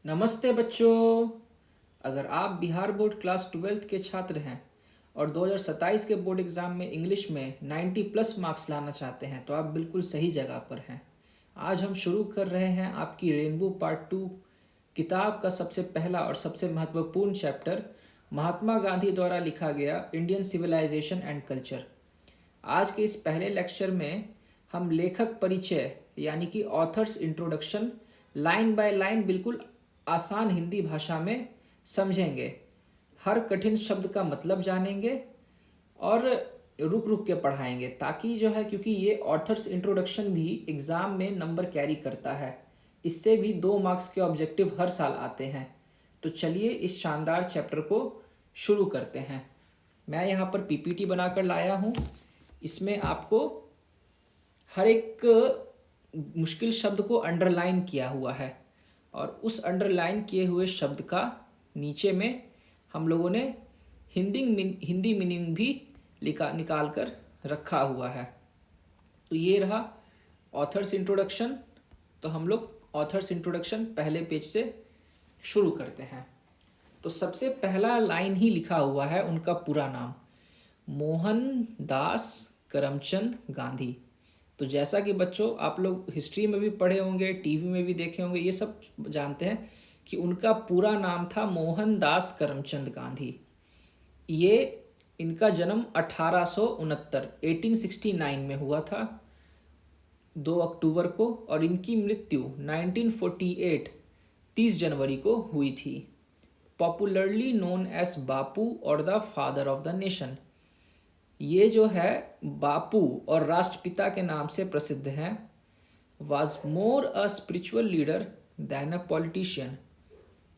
नमस्ते बच्चों। अगर आप बिहार बोर्ड क्लास 12th के छात्र हैं और 2027 के बोर्ड एग्ज़ाम में इंग्लिश में 90 प्लस मार्क्स लाना चाहते हैं तो आप बिल्कुल सही जगह पर हैं। आज हम शुरू कर रहे हैं आपकी रेनबो पार्ट 2 किताब का सबसे पहला और सबसे महत्वपूर्ण चैप्टर, महात्मा गांधी द्वारा लिखा गया इंडियन सिविलाइजेशन एंड कल्चर। आज के इस पहले लेक्चर में हम लेखक परिचय यानी कि authors introduction line by line बिल्कुल आसान हिंदी भाषा में समझेंगे। हर कठिन शब्द का मतलब जानेंगे और रुक रुक के पढ़ाएंगे ताकि जो है, क्योंकि ये ऑथर्स इंट्रोडक्शन भी एग्ज़ाम में नंबर कैरी करता है। इससे भी 2 मार्क्स के ऑब्जेक्टिव हर साल आते हैं। तो चलिए इस शानदार चैप्टर को शुरू करते हैं। मैं यहाँ पर पीपीटी बनाकर लाया हूँ। इसमें आपको हर एक मुश्किल शब्द को अंडरलाइन किया हुआ है और उस अंडरलाइन किए हुए शब्द का नीचे में हम लोगों ने हिंदी मीनिंग भी निकाल कर रखा हुआ है। तो ये रहा ऑथर्स इंट्रोडक्शन। तो हम लोग ऑथर्स इंट्रोडक्शन पहले पेज से शुरू करते हैं। तो सबसे पहला लाइन ही लिखा हुआ है उनका पूरा नाम, मोहनदास करमचंद गांधी। तो जैसा कि बच्चों आप लोग हिस्ट्री में भी पढ़े होंगे, टीवी में भी देखे होंगे, ये सब जानते हैं कि उनका पूरा नाम था मोहनदास करमचंद गांधी। ये इनका जन्म 1869 में हुआ था 2 अक्टूबर को, और इनकी मृत्यु 1948 30 जनवरी को हुई थी। पॉपुलरली नोन एज बापू और the father of the nation. ये जो है बापू और राष्ट्रपिता के नाम से प्रसिद्ध हैं। Was more a spiritual leader then a politician.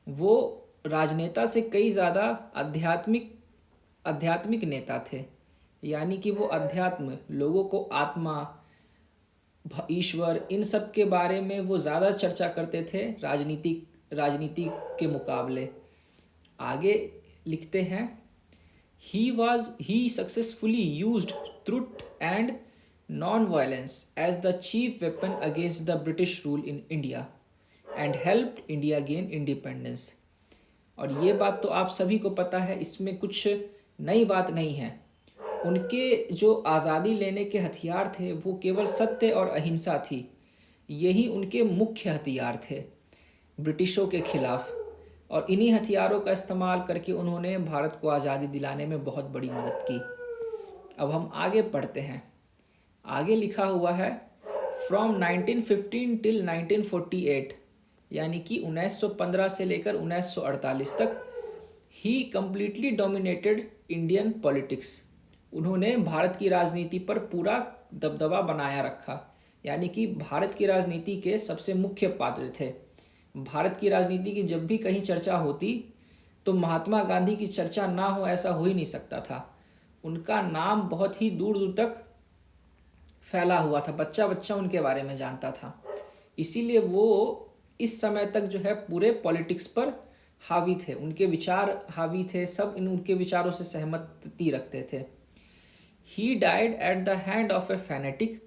वो राजनेता से कई ज़्यादा आध्यात्मिक नेता थे, यानी कि वो अध्यात्म, लोगों को आत्मा, ईश्वर, इन सब के बारे में वो ज़्यादा चर्चा करते थे राजनीति के मुकाबले। आगे लिखते हैं, he successfully used truth and non-violence as the chief weapon against the British rule in India and helped India gain independence। और ये बात तो आप सभी को पता है, इसमें कुछ नई बात नहीं है। उनके जो आज़ादी लेने के हथियार थे वो केवल सत्य और अहिंसा थी। यही उनके मुख्य हथियार थे ब्रिटिशों के खिलाफ, और इन्हीं हथियारों का इस्तेमाल करके उन्होंने भारत को आज़ादी दिलाने में बहुत बड़ी मदद की। अब हम आगे पढ़ते हैं। आगे लिखा हुआ है, फ्रॉम 1915 टिल 1948, यानी कि 1915 से लेकर 1948 तक ही कंप्लीटली डोमिनेटेड इंडियन पॉलिटिक्स। उन्होंने भारत की राजनीति पर पूरा दबदबा बनाया रखा, यानी कि भारत की राजनीति के सबसे मुख्य पात्र थे। भारत की राजनीति की जब भी कहीं चर्चा होती तो महात्मा गांधी की चर्चा ना हो ऐसा हो ही नहीं सकता था। उनका नाम बहुत ही दूर दूर तक फैला हुआ था, बच्चा बच्चा उनके बारे में जानता था। इसीलिए वो इस समय तक जो है पूरे पॉलिटिक्स पर हावी थे, उनके विचार हावी थे, सब उनके विचारों से सहमति रखते थे। He died at the hand of A fanatic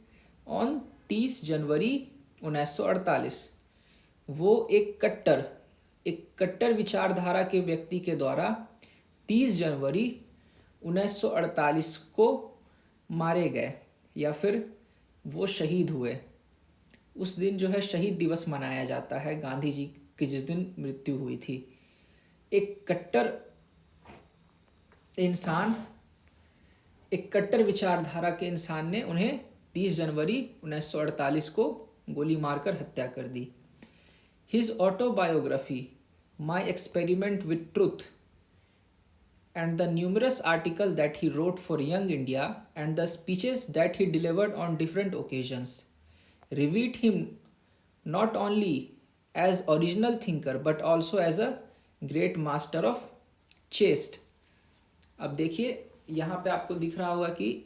on 30 जनवरी 1948। वो एक कट्टर विचारधारा के व्यक्ति के द्वारा 30 जनवरी 1948 को मारे गए, या फिर वो शहीद हुए। उस दिन जो है शहीद दिवस मनाया जाता है गांधी जी की, जिस दिन मृत्यु हुई थी। एक कट्टर विचारधारा के इंसान ने उन्हें 30 जनवरी 1948 को गोली मारकर हत्या कर दी। His autobiography, My Experiment with Truth, and the numerous articles that he wrote for Young India and the speeches that he delivered on different occasions revealed him not only as original thinker but also as a great master of chest। अब देखिए यहाँ पे आपको दिख रहा होगा कि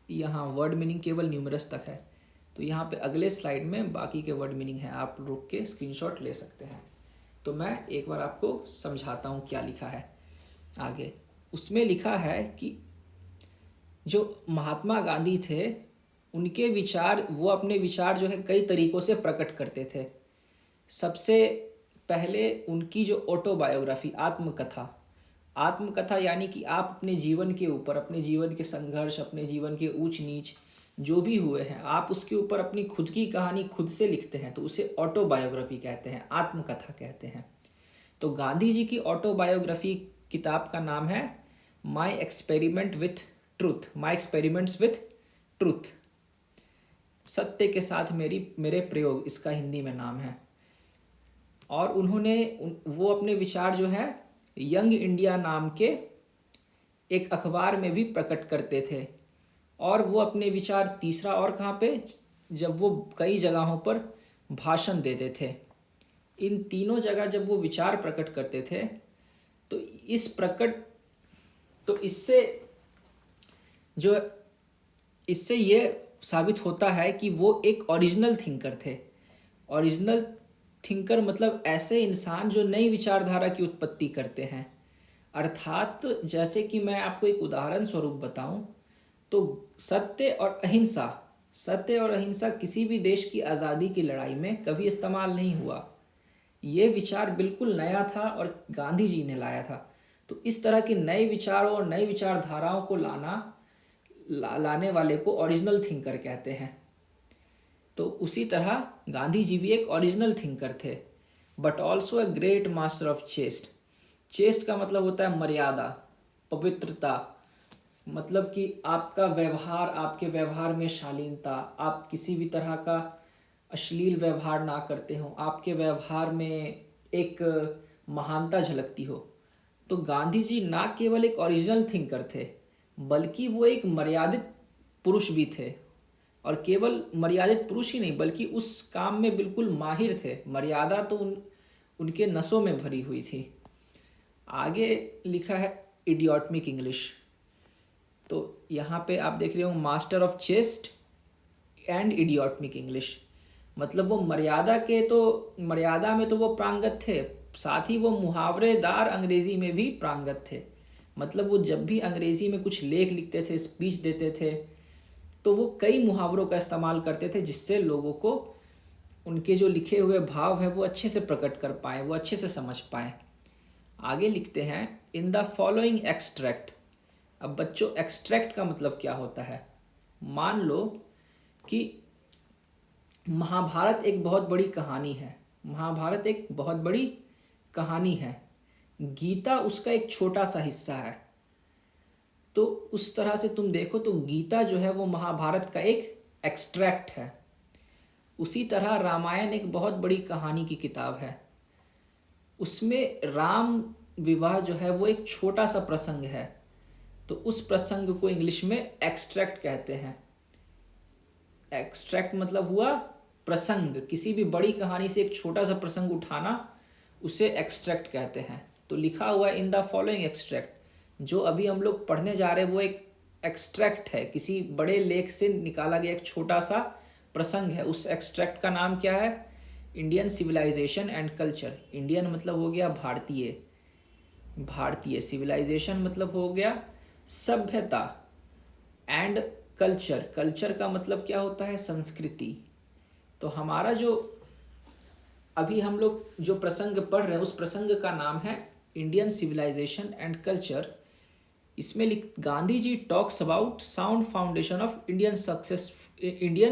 यहाँ वर्ड मीनिंग केवल न्यूमरस तक है। तो यहाँ पे अगले स्लाइड में बाकी के वर्ड मीनिंग है, आप रुक के स्क्रीनशॉट ले सकते हैं। तो मैं एक बार आपको समझाता हूँ क्या लिखा है आगे। उसमें लिखा है कि जो महात्मा गांधी थे उनके विचार, वो अपने विचार जो है कई तरीक़ों से प्रकट करते थे। सबसे पहले उनकी जो ऑटोबायोग्राफी, आत्मकथा यानी कि आप अपने जीवन के ऊपर, अपने जीवन के संघर्ष, अपने जीवन के ऊंच नीच जो भी हुए हैं, आप उसके ऊपर अपनी खुद की कहानी खुद से लिखते हैं, तो उसे ऑटोबायोग्राफी कहते हैं, आत्मकथा कहते हैं। तो गांधी जी की ऑटोबायोग्राफी किताब का नाम है माई एक्सपेरिमेंट्स विथ ट्रूथ, सत्य के साथ मेरे प्रयोग, इसका हिंदी में नाम है। और वो अपने विचार जो है यंग इंडिया नाम के एक अखबार में भी प्रकट करते थे। और वो अपने विचार तीसरा और कहाँ पे, जब वो कई जगहों पर भाषण देते थे। इन तीनों जगह जब वो विचार प्रकट करते थे तो इससे ये साबित होता है कि वो एक ओरिजिनल थिंकर थे। ओरिजिनल थिंकर मतलब ऐसे इंसान जो नई विचारधारा की उत्पत्ति करते हैं। अर्थात जैसे कि मैं आपको एक उदाहरण स्वरूप बताऊं तो सत्य और अहिंसा किसी भी देश की आज़ादी की लड़ाई में कभी इस्तेमाल नहीं हुआ। ये विचार बिल्कुल नया था और गांधी जी ने लाया था। तो इस तरह के नए विचारों और नई विचारधाराओं को लाने वाले को ओरिजिनल थिंकर कहते हैं। तो उसी तरह गांधी जी भी एक ओरिजिनल थिंकर थे, but also a great master of chest. Chest का मतलब होता है मर्यादा, पवित्रता, मतलब कि आपके व्यवहार में शालीनता, आप किसी भी तरह का अश्लील व्यवहार ना करते हो, आपके व्यवहार में एक महानता झलकती हो। तो गांधी जी ना केवल एक ओरिजिनल थिंकर थे बल्कि वो एक मर्यादित पुरुष भी थे। और केवल मर्यादित पुरुष ही नहीं बल्कि उस काम में बिल्कुल माहिर थे। मर्यादा तो उनके नसों में भरी हुई थी। आगे लिखा है इडियोटमिक इंग्लिश। तो यहाँ पे आप देख रहे हो master of chest and idiomatic English, मतलब वो मर्यादा में तो वो प्रांगत थे, साथ ही वो मुहावरेदार अंग्रेजी में भी प्रांगत थे। मतलब वो जब भी अंग्रेजी में कुछ लेख लिखते थे, स्पीच देते थे, तो वो कई मुहावरों का इस्तेमाल करते थे जिससे लोगों को उनके जो लिखे हुए भाव है वो अच्छे से प्रकट कर पाए, वो अच्छे से समझ पाए। आगे लिखते हैं इन द फॉलोइंग एक्सट्रैक्ट। अब बच्चों एक्सट्रैक्ट का मतलब क्या होता है? मान लो कि महाभारत एक बहुत बड़ी कहानी है, गीता उसका एक छोटा सा हिस्सा है। तो उस तरह से तुम देखो तो गीता जो है वो महाभारत का एक एक्सट्रैक्ट है। उसी तरह रामायण एक बहुत बड़ी कहानी की किताब है, उसमें राम विवाह जो है वो एक छोटा सा प्रसंग है। तो उस प्रसंग को इंग्लिश में एक्सट्रैक्ट कहते हैं। एक्सट्रैक्ट मतलब हुआ प्रसंग, किसी भी बड़ी कहानी से एक छोटा सा प्रसंग उठाना, उसे एक्सट्रैक्ट कहते हैं। तो लिखा हुआ इन द फॉलोइंग एक्सट्रैक्ट, जो अभी हम लोग पढ़ने जा रहे हैं वो एक एक्सट्रैक्ट है, किसी बड़े लेख से निकाला गया एक छोटा सा प्रसंग है। उस एक्सट्रैक्ट का नाम क्या है? Indian civilization and culture. Indian मतलब हो गया भारतीय, सिविलाइजेशन मतलब हो गया सभ्यता, एंड कल्चर का मतलब क्या होता है? संस्कृति। तो हमारा जो अभी हम लोग जो प्रसंग पढ़ रहे हैं उस प्रसंग का नाम है इंडियन सिविलाइजेशन एंड कल्चर। इसमें Gandhi ji talks about sound foundation of Indian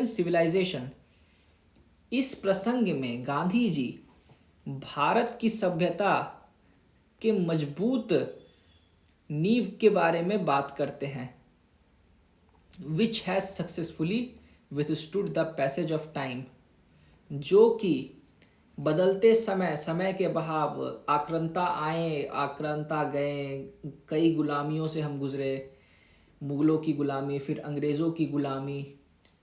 civilization. इस प्रसंग में गांधी जी भारत की सभ्यता के मजबूत नींव के बारे में बात करते हैं। Which has successfully withstood the passage of time, जो कि बदलते समय के बहाव, आक्रांता आए आक्रांता गए, कई गुलामियों से हम गुजरे, मुगलों की गुलामी, फिर अंग्रेज़ों की गुलामी,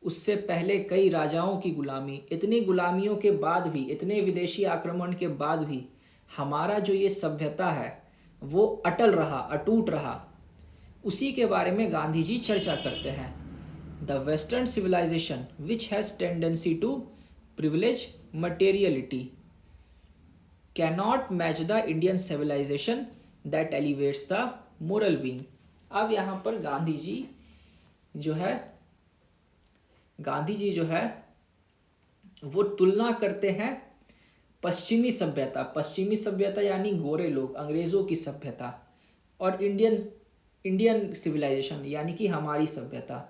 उससे पहले कई राजाओं की गुलामी, इतनी गुलामियों के बाद भी, इतने विदेशी आक्रमण के बाद भी हमारा जो ये सभ्यता है वो अटूट रहा। उसी के बारे में गांधी जी चर्चा करते हैं। The western civilization which has tendency to privilege materiality cannot match the Indian civilization that elevates the moral being. अब यहाँ पर गांधी जी जो है वो तुलना करते हैं पश्चिमी सभ्यता यानी गोरे लोग, अंग्रेज़ों की सभ्यता, और इंडियन सिविलाइजेशन यानी कि हमारी सभ्यता।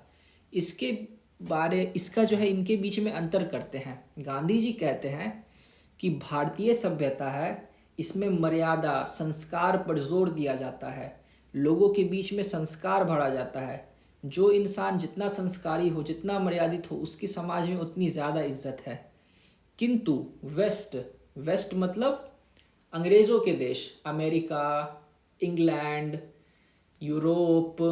इसका जो है इनके बीच में अंतर करते हैं। गांधी जी कहते हैं कि भारतीय सभ्यता है, इसमें मर्यादा, संस्कार पर जोर दिया जाता है, लोगों के बीच में संस्कार भरा जाता है। जो इंसान जितना संस्कारी हो, जितना मर्यादित हो, उसकी समाज में उतनी ज़्यादा इज्जत है। किंतु वेस्ट मतलब अंग्रेज़ों के देश, अमेरिका, इंग्लैंड, यूरोप,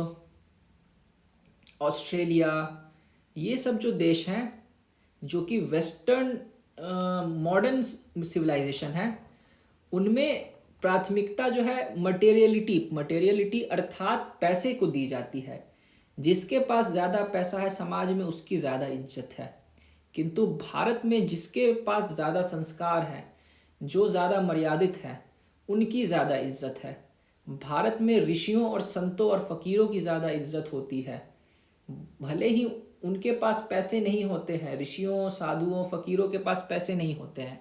ऑस्ट्रेलिया, ये सब जो देश हैं जो कि वेस्टर्न मॉडर्न सिविलाइजेशन है, उनमें प्राथमिकता जो है मटेरियलिटी अर्थात पैसे को दी जाती है। जिसके पास ज़्यादा पैसा है समाज में, उसकी ज़्यादा इज्जत है। किंतु भारत में जिसके पास ज़्यादा संस्कार है, जो ज़्यादा मर्यादित है, उनकी ज़्यादा इज्जत है। भारत में ऋषियों और संतों और फकीरों की ज़्यादा इज्जत होती है। भले ही उनके पास पैसे नहीं होते हैं, ऋषियों, साधुओं, फकीरों के पास पैसे नहीं होते हैं,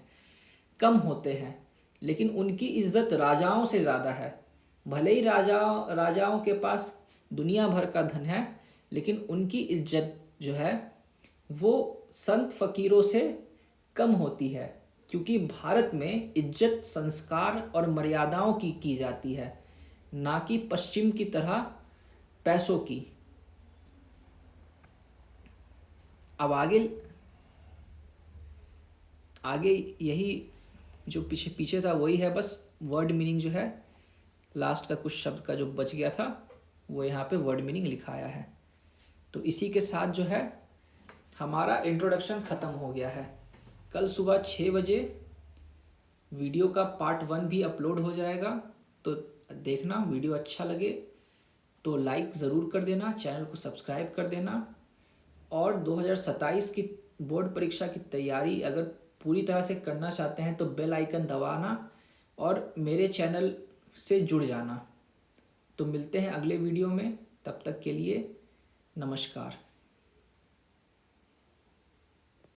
कम होते हैं, लेकिन उनकी इज्जत राजाओं से ज़्यादा है। भले ही राजाओं के पास दुनिया भर का धन है, लेकिन उनकी इज्जत जो है वो संत फकीरों से कम होती है, क्योंकि भारत में इज्जत संस्कार और मर्यादाओं की जाती है, ना कि पश्चिम की तरह पैसों की। अब आगे यही जो पीछे था वही है, बस वर्ड मीनिंग जो है लास्ट का कुछ शब्द का जो बच गया था वो यहाँ पे वर्ड मीनिंग लिखाया है। तो इसी के साथ जो है हमारा इंट्रोडक्शन ख़त्म हो गया है। कल सुबह 6 बजे वीडियो का पार्ट 1 भी अपलोड हो जाएगा, तो देखना। वीडियो अच्छा लगे तो लाइक ज़रूर कर देना, चैनल को सब्सक्राइब कर देना, और 2027 की बोर्ड परीक्षा की तैयारी अगर पूरी तरह से करना चाहते हैं तो बेल आइकन दबाना और मेरे चैनल से जुड़ जाना। तो मिलते हैं अगले वीडियो में, तब तक के लिए नमस्कार।